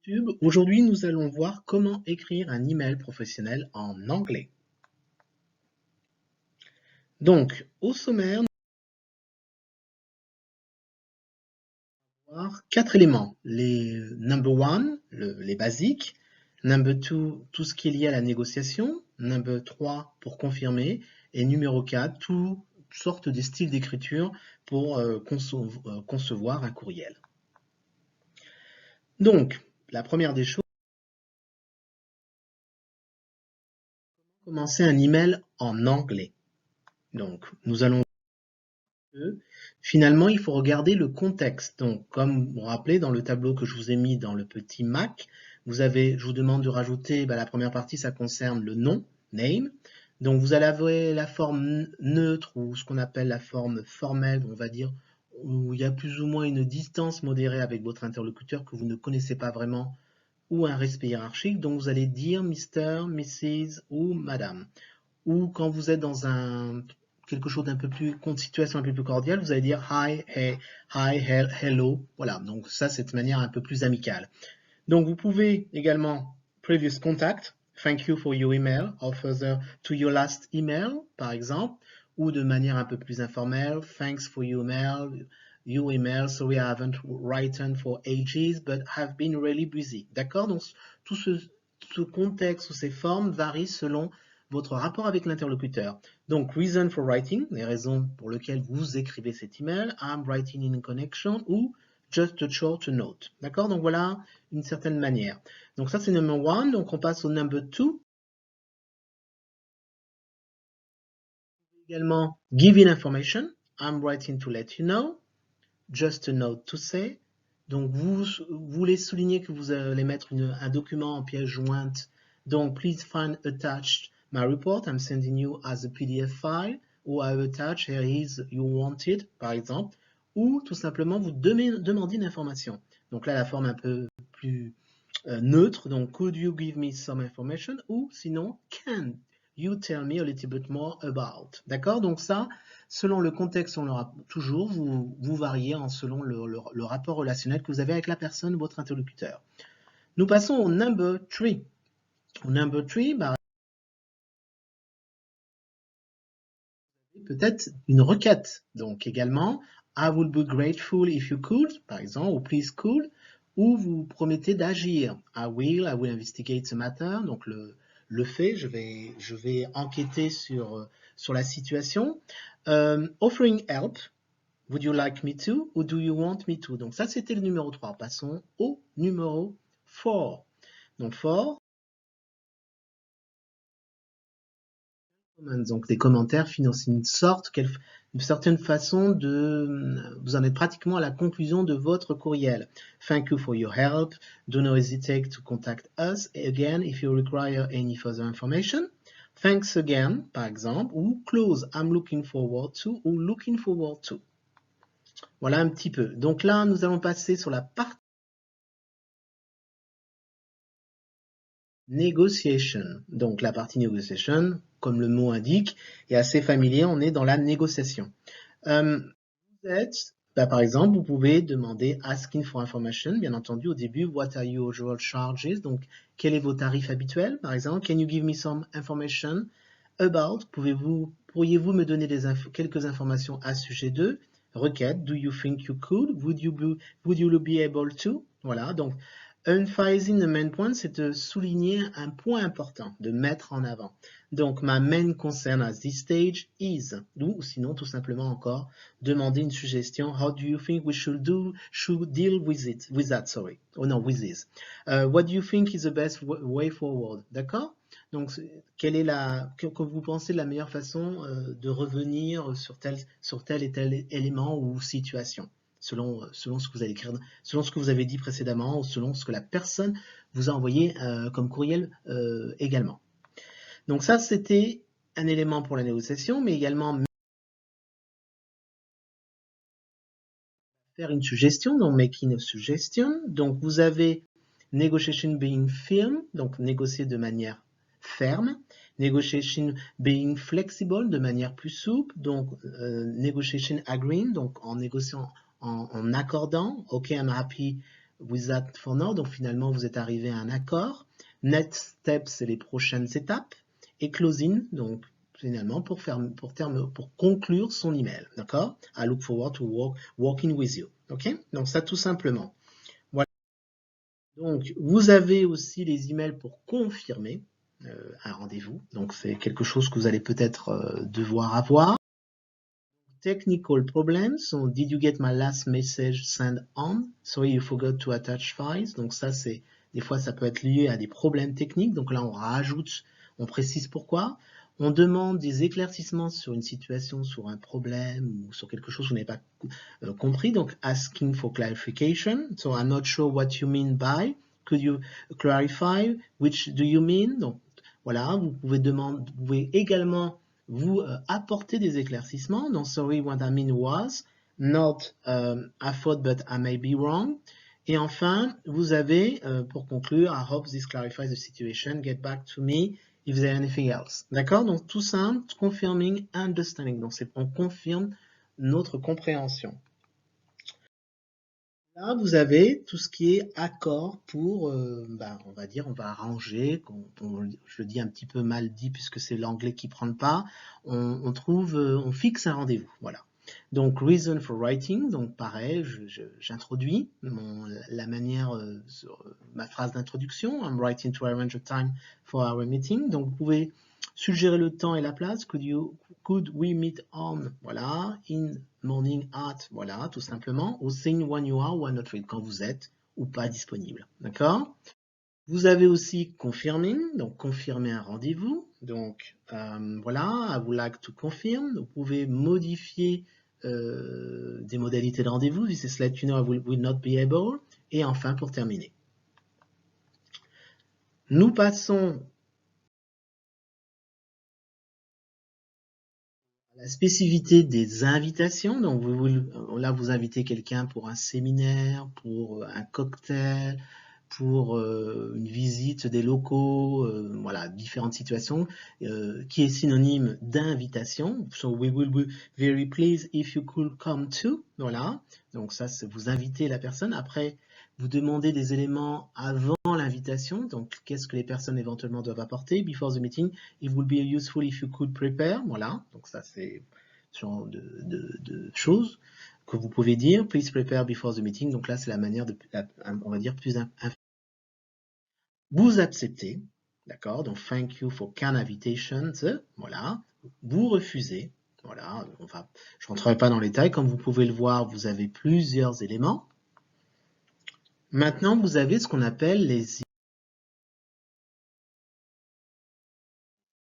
YouTube. Aujourd'hui, nous allons voir comment écrire un email professionnel en anglais. Donc, au sommaire, nous allons voir 4 éléments. Les number one, les basiques. Number two, tout ce qui est lié à la négociation. Number 3, pour confirmer. Et numéro 4, toutes sortes de styles d'écriture pour concevoir un courriel. Donc, la première des choses, commencer un email en anglais. Donc, nous allons finalement, il faut regarder le contexte. Donc, comme vous vous rappelez, dans le tableau que je vous ai mis dans le petit Mac, je vous demande de rajouter, la première partie, ça concerne le nom, name. Donc, vous allez avoir la forme neutre ou ce qu'on appelle la forme formelle, on va dire, où il y a plus ou moins une distance modérée avec votre interlocuteur que vous ne connaissez pas vraiment, ou un respect hiérarchique. Donc, vous allez dire Mr., Mrs. ou Madame. Ou quand vous êtes dans quelque chose d'un peu plus, une situation un peu plus cordiale, vous allez dire hi, hey, hi, hello. Voilà, donc ça, c'est de manière un peu plus amicale. Donc, vous pouvez également previous contact, thank you for your email, or further to your last email, par exemple, ou de manière un peu plus informelle, thanks for your email, sorry I haven't written for ages, but have been really busy. D'accord? Donc, tout ce contexte ou ces formes varient selon votre rapport avec l'interlocuteur. Donc, reason for writing, les raisons pour lesquelles vous écrivez cet email, I'm writing in connection, ou just a short note. D'accord? Donc, voilà une certaine manière. Donc, ça, c'est number one. Donc, on passe au number two. Également, giving information. I'm writing to let you know. Just a note to say. Donc, vous voulez souligner que vous allez mettre un document en pièce jointe. Donc, please find attached my report. I'm sending you as a PDF file. Ou I attach, here is you wanted, par exemple. Ou tout simplement, vous demandez une information. Donc là, la forme un peu plus neutre. Donc, could you give me some information? Ou sinon, can you tell me a little bit more about? D'accord? Donc ça, selon le contexte, on l'aura toujours, vous variez selon le rapport relationnel que vous avez avec la personne, votre interlocuteur. Nous passons au number 3. Au number 3, peut-être une requête. Donc également, I would be grateful if you could, par exemple, ou please could, ou vous promettez d'agir. I will investigate the matter. Donc le fait, je vais enquêter sur la situation. Offering help, would you like me to, ou do you want me to? Donc ça, c'était le numéro 3. Passons au numéro 4. Donc 4, donc des commentaires financent une certaine façon vous en êtes pratiquement à la conclusion de votre courriel. Thank you for your help. Do not hesitate to contact us again if you require any further information. Thanks again, par exemple, ou close, I'm looking forward to, ou looking forward to. Voilà un petit peu. Donc là, nous allons passer sur la partie negotiation. Donc la partie negotiation, comme le mot indique, est assez familier, on est dans la négociation. Vous êtes, par exemple, vous pouvez demander asking for information, bien entendu, au début, what are your usual charges? Donc, quel est vos tarifs habituels, par exemple? Can you give me some information about? Pourriez-vous me donner quelques informations à ce sujet de? Requête, do you think you could? Would you be able to? Voilà, donc, emphasizing the main point, c'est de souligner un point important, de mettre en avant. Donc, my main concern at this stage is, ou sinon, tout simplement encore, demander une suggestion. How do you think we should deal with that, sorry. Oh non, with this. What do you think is the best way forward? D'accord? Donc, que vous pensez la meilleure façon de revenir sur tel et tel élément ou situation? Selon ce que vous allez écrire, selon ce que vous avez dit précédemment, ou selon ce que la personne vous a envoyé comme courriel également. Donc ça, c'était un élément pour la négociation, mais également faire une suggestion, donc making a suggestion. Donc vous avez negotiation being firm, donc négocier de manière ferme. Negotiation being flexible, de manière plus souple. Donc negotiation agreeing, donc en négociant, en accordant. OK, I'm happy with that for now. Donc finalement, vous êtes arrivé à un accord. Next steps, c'est les prochaines étapes. Et closing, donc finalement pour conclure son email. D'accord? I look forward to working with you. Ok? Donc ça tout simplement. Voilà. Donc vous avez aussi les emails pour confirmer un rendez-vous. Donc c'est quelque chose que vous allez peut-être devoir avoir. Technical problems. So, did you get my last message sent on? Sorry, you forgot to attach files. Donc ça, c'est des fois, ça peut être lié à des problèmes techniques. Donc là, on rajoute, on précise pourquoi. On demande des éclaircissements sur une situation, sur un problème ou sur quelque chose que vous n'avez pas compris. Donc, asking for clarification. So, I'm not sure what you mean by. Could you clarify? Which do you mean? Donc, voilà, vous pouvez également vous apporter des éclaircissements. Donc, sorry, what I mean was not I thought, but I may be wrong. Et enfin, vous avez, pour conclure, I hope this clarifies the situation. Get back to me if there's anything else. D'accord? Donc, tout simple, confirming, understanding. Donc, on confirme notre compréhension. Là, vous avez tout ce qui est accord pour, on va dire, on va arranger, je le dis un petit peu mal dit puisque c'est l'anglais qui prend le pas, on fixe un rendez-vous, voilà. Donc, reason for writing, donc pareil, j'introduis la manière, ma phrase d'introduction, I'm writing to arrange a time for our meeting, donc vous pouvez suggérer le temps et la place, could we meet on, voilà, in morning at, voilà, tout simplement, ou saying when you are or not free, quand vous êtes ou pas disponible, d'accord? Vous avez aussi confirming, donc confirmer un rendez-vous, donc voilà, I would like to confirm, vous pouvez modifier des modalités de rendez-vous, this is let you know I will not be able, et enfin pour terminer. Nous passons la spécificité des invitations, donc là vous invitez quelqu'un pour un séminaire, pour un cocktail, pour une visite des locaux, voilà, différentes situations, qui est synonyme d'invitation. So we will be very pleased if you could come too. Voilà, donc ça c'est vous invitez la personne. Après, vous demandez des éléments avant l'invitation, donc qu'est-ce que les personnes éventuellement doivent apporter. Before the meeting, it would be useful if you could prepare. Voilà, donc ça c'est ce genre de choses que vous pouvez dire. Please prepare before the meeting. Donc là c'est la manière on va dire plus vous acceptez, d'accord, donc thank you for kind invitations, voilà, vous refusez, voilà, je ne rentrerai pas dans les détails, comme vous pouvez le voir, vous avez plusieurs éléments. Maintenant, vous avez ce qu'on appelle les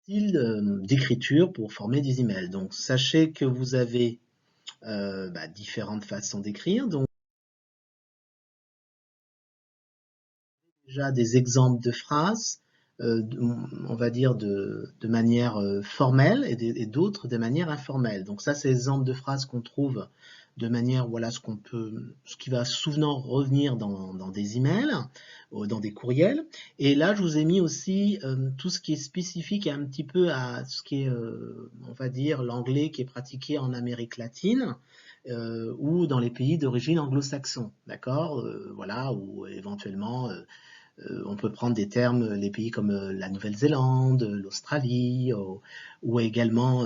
styles d'écriture pour former des emails. Donc, sachez que vous avez différentes façons d'écrire. Donc, déjà des exemples de phrases, on va dire de manière formelle et d'autres de manière informelle. Donc ça, c'est l'exemple de phrases qu'on trouve de manière, voilà, ce qui va souvent revenir dans des emails, dans des courriels. Et là, je vous ai mis aussi tout ce qui est spécifique un petit peu à ce qui est, on va dire, l'anglais qui est pratiqué en Amérique latine. Ou dans les pays d'origine anglo-saxon, d'accord, voilà, ou éventuellement on peut prendre des termes, les pays comme la Nouvelle-Zélande, l'Australie, ou également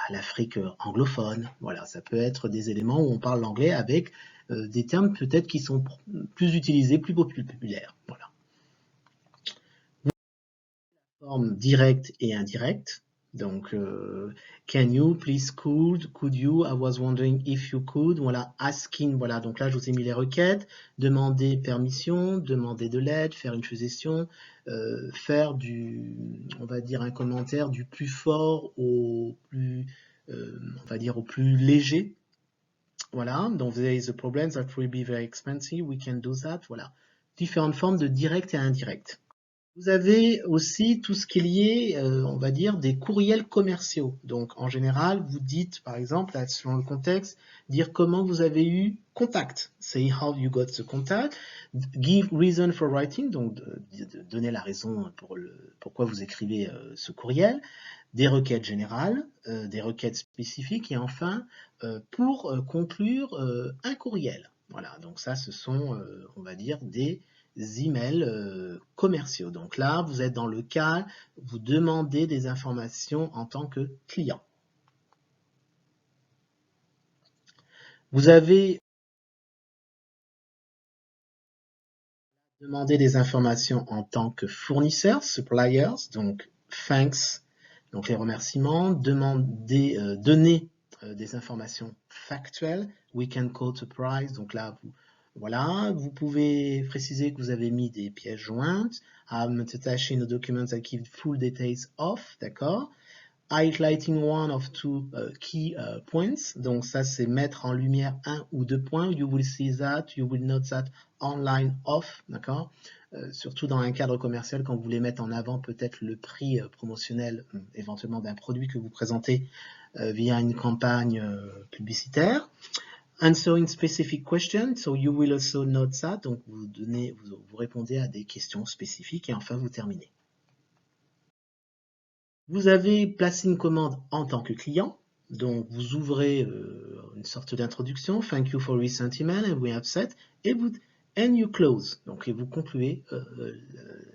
l'Afrique anglophone. Voilà, ça peut être des éléments où on parle l'anglais avec des termes peut-être qui sont plus utilisés, plus populaires. Voilà. Forme directe et indirecte. Donc, can you, please, could you, I was wondering if you could, voilà, asking, voilà, donc là, je vous ai mis les requêtes, demander permission, demander de l'aide, faire une suggestion, faire on va dire, un commentaire du plus fort au plus, on va dire, au plus léger. Voilà, donc there is a problem that will be very expensive, we can do that, voilà. Différentes formes de direct et indirect. Vous avez aussi tout ce qui est lié, on va dire, des courriels commerciaux. Donc, en général, vous dites, par exemple, selon le contexte, dire comment vous avez eu contact. Say how you got the contact. Give reason for writing, donc donner la raison pourquoi vous écrivez ce courriel. Des requêtes générales, des requêtes spécifiques. Et enfin, pour conclure un courriel. Voilà, donc ça, ce sont, on va dire, des emails commerciaux. Donc là, vous êtes dans le cas, vous demandez des informations en tant que client. Vous avez demandé des informations en tant que fournisseur, suppliers, donc thanks, donc les remerciements, donner des informations factuelles, we can quote a price, donc là, voilà, vous pouvez préciser que vous avez mis des pièces jointes, I'm attaching a document that gives full details of, d'accord, highlighting one of two key points. Donc ça, c'est mettre en lumière un ou deux points. You will see that, you will note that online off, d'accord. Surtout dans un cadre commercial, quand vous voulez mettre en avant peut-être le prix promotionnel, éventuellement d'un produit que vous présentez via une campagne publicitaire. Answering specific questions, so you will also note that. Donc vous répondez à des questions spécifiques et enfin vous terminez. Vous avez placé une commande en tant que client, donc vous ouvrez une sorte d'introduction, thank you for recent email and we have set, and you close, donc et vous concluez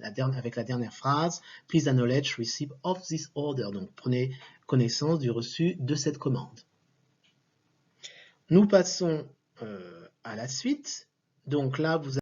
avec la dernière phrase, please acknowledge receipt of this order, donc prenez connaissance du reçu de cette commande. Nous passons à la suite, donc là vous avez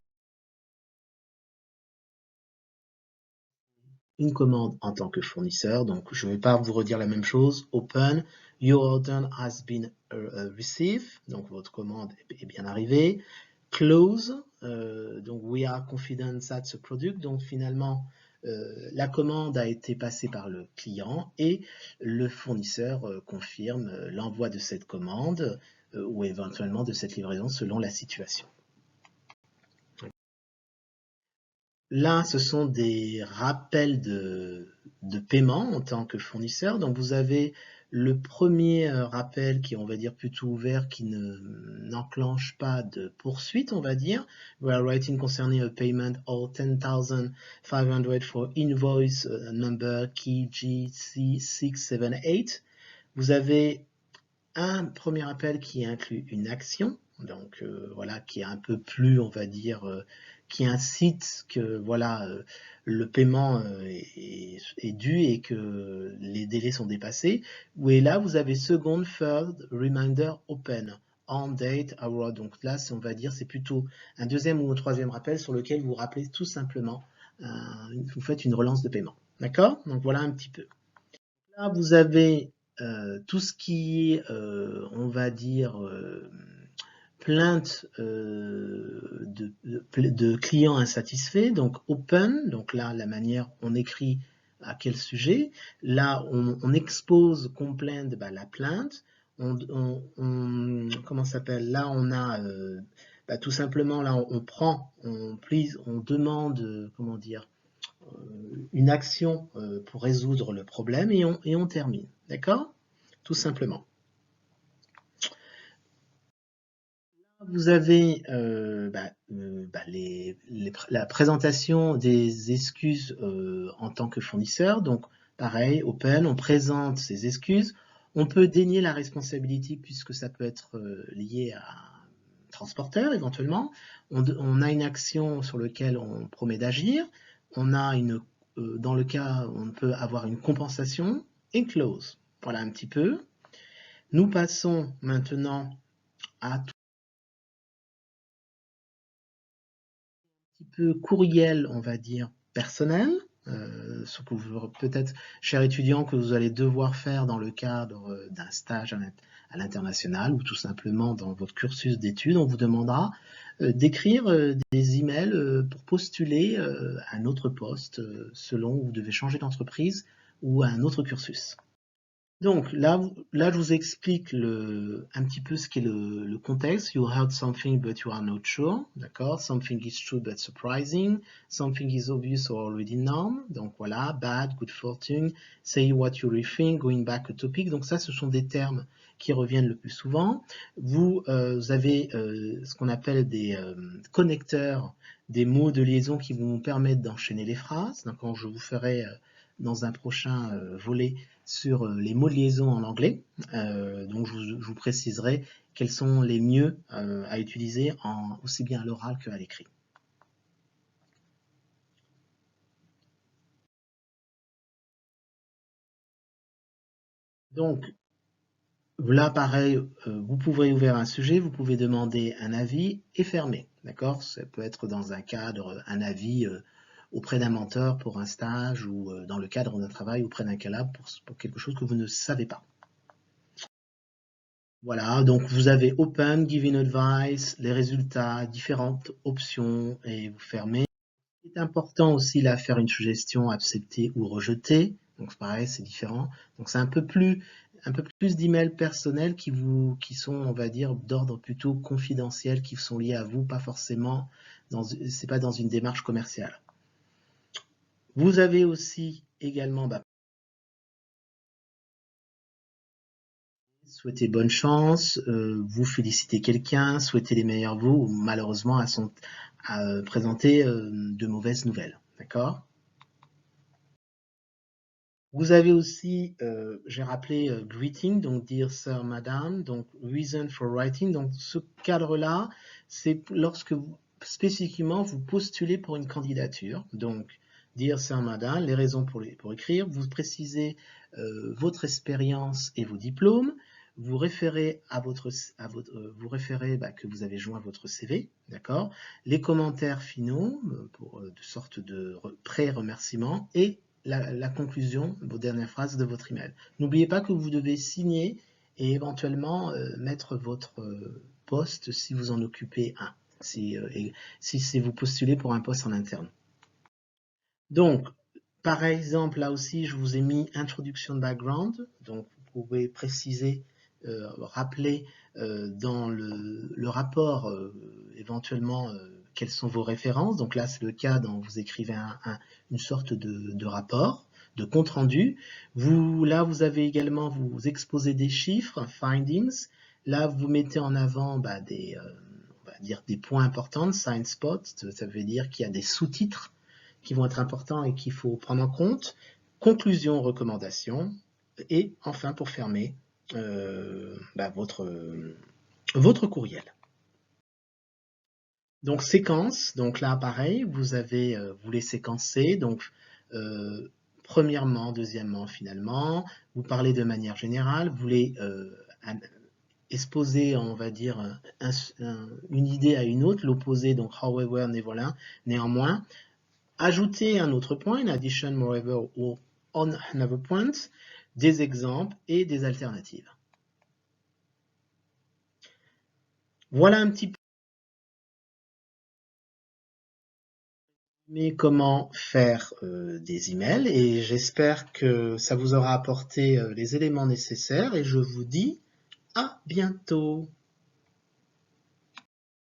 une commande en tant que fournisseur, donc je ne vais pas vous redire la même chose, open, your order has been received, donc votre commande est bien arrivée, close, donc we are confident that the product, donc finalement la commande a été passée par le client et le fournisseur confirme l'envoi de cette commande ou éventuellement de cette livraison selon la situation. Là, ce sont des rappels de paiement en tant que fournisseur. Donc, vous avez le premier rappel qui est, on va dire, plutôt ouvert, qui n'enclenche pas de poursuite, on va dire. We are writing concerning a payment of 10,500 for invoice number KGC678. Vous avez un premier appel qui inclut une action, donc voilà, qui est un peu plus, on va dire, qui incite que voilà, le paiement est dû et que les délais sont dépassés. Et là, vous avez second, third, reminder open, on date, hour. Donc là, on va dire, c'est plutôt un deuxième ou un troisième rappel sur lequel vous rappelez tout simplement, vous faites une relance de paiement. D'accord? Donc voilà un petit peu. Là, vous avez tout ce qui est, on va dire, plainte de clients insatisfaits, donc open, donc là la manière on écrit à quel sujet, là on expose complaint, la plainte, comment ça s'appelle, là on a tout simplement là on demande, comment dire, une action pour résoudre le problème et on termine, d'accord? Tout simplement. Vous avez la présentation des excuses en tant que fournisseur. Donc, pareil, open, on présente ses excuses. On peut dénier la responsabilité puisque ça peut être lié à un transporteur éventuellement. On a une action sur laquelle on promet d'agir. On a dans le cas, on peut avoir une compensation et close. Voilà un petit peu. Nous passons maintenant à peu courriel, on va dire, personnel, ce que vous peut-être, cher étudiant, que vous allez devoir faire dans le cadre d'un stage à l'international ou tout simplement dans votre cursus d'études. On vous demandera d'écrire des emails pour postuler à un autre poste selon où vous devez changer d'entreprise ou à un autre cursus. Donc là, je vous explique un petit peu ce qu'est le contexte. You heard something but you are not sure, d'accord? Something is true but surprising. Something is obvious or already known. Donc voilà, bad, good fortune, say what you really think, going back a topic. Donc ça, ce sont des termes qui reviennent le plus souvent. Vous avez ce qu'on appelle des connecteurs, des mots de liaison qui vont vous permettre d'enchaîner les phrases. Donc quand je vous ferai dans un prochain volet sur les mots de liaison en anglais. Donc je vous préciserai quels sont les mieux à utiliser aussi bien à l'oral qu'à l'écrit. Donc là, pareil, vous pouvez ouvrir un sujet, vous pouvez demander un avis et fermer. D'accord? Ça peut être dans un cadre, un avis auprès d'un mentor pour un stage ou dans le cadre d'un travail auprès d'un collab pour quelque chose que vous ne savez pas. Voilà, donc vous avez Open, Giving Advice, les résultats, différentes options et vous fermez. C'est important aussi là faire une suggestion, accepter ou rejeter. Donc pareil, c'est différent. Donc c'est un peu plus d'emails personnels qui sont, on va dire, d'ordre plutôt confidentiel, qui sont liés à vous, pas forcément c'est pas dans une démarche commerciale. Vous avez aussi également souhaiter bonne chance, vous féliciter quelqu'un, souhaiter les meilleurs vœux ou malheureusement à présenter de mauvaises nouvelles. D'accord? Vous avez aussi, j'ai rappelé greeting, donc dear sir, madame, donc reason for writing. Donc ce cadre-là, c'est lorsque spécifiquement vous postulez pour une candidature. Donc dear sir, madame, les raisons pour écrire, vous précisez votre expérience et vos diplômes. Vous référez vous référez que vous avez joint votre CV, d'accord? Les commentaires finaux pour de sorte de pré-remerciement et la conclusion, vos dernières phrases de votre email. N'oubliez pas que vous devez signer et éventuellement mettre votre poste si vous en occupez un, si vous postulez pour un poste en interne. Donc, par exemple, là aussi, je vous ai mis introduction de background. Donc, vous pouvez préciser, rappeler dans le rapport éventuellement quelles sont vos références. Donc là, c'est le cas quand vous écrivez une sorte de rapport, de compte rendu. Là, vous avez également, vous exposez des chiffres, findings. Là, vous mettez en avant on va dire des points importants, sign spots. Ça veut dire qu'il y a des sous-titres qui vont être importants et qu'il faut prendre en compte. Conclusion, recommandation. Et enfin, pour fermer, votre courriel. Donc séquence, donc là pareil, vous les séquencez, donc premièrement, deuxièmement, finalement, vous parlez de manière générale, vous voulez exposer, on va dire, une idée à une autre, l'opposé, donc however, néanmoins, ajouter un autre point, in addition, moreover, ou on another point, des exemples et des alternatives. Voilà un petit peu comment faire des emails et j'espère que ça vous aura apporté les éléments nécessaires et je vous dis à bientôt.